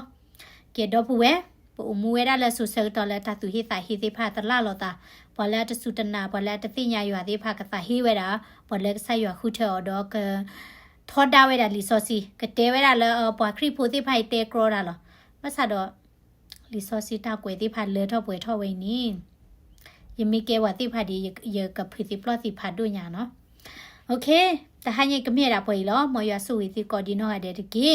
ke do pu we ปูมูเวดาเลสุเซตอเลตาตุฮิตาฮิติพาตลาลอตาบอลเลตสุตนาบอลเลตติญาอยู่ติพากตาฮิเวดาบอลเลไซอยู่คุเทอดอกทอดาเวดาลิซอซีกเตเวดาเลปอคริโพติพายเตกรอดาลอมาซาดอลิซอซีตากวยติพาเลทอป่วยทอเวนี้ยังมีเกวติพาดีเยอะกับพิติปลอติพาด้วยญาเนาะโอเคแต่ให้ยังก็มีอะไรไปหรอมอยาสู้ที่ก็ดีน้อยเด็ดกี้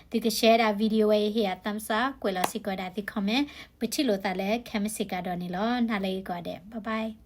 ที่จะแชร์วิดีโอเฮียตามซะกวยเราสิก็ได้ที่คอมเมนต์ไปที่โหลดแต่แล้วแค่ไม่สิกาดอนี่ล้อน่าเลยก็ได้บ๊ายบาย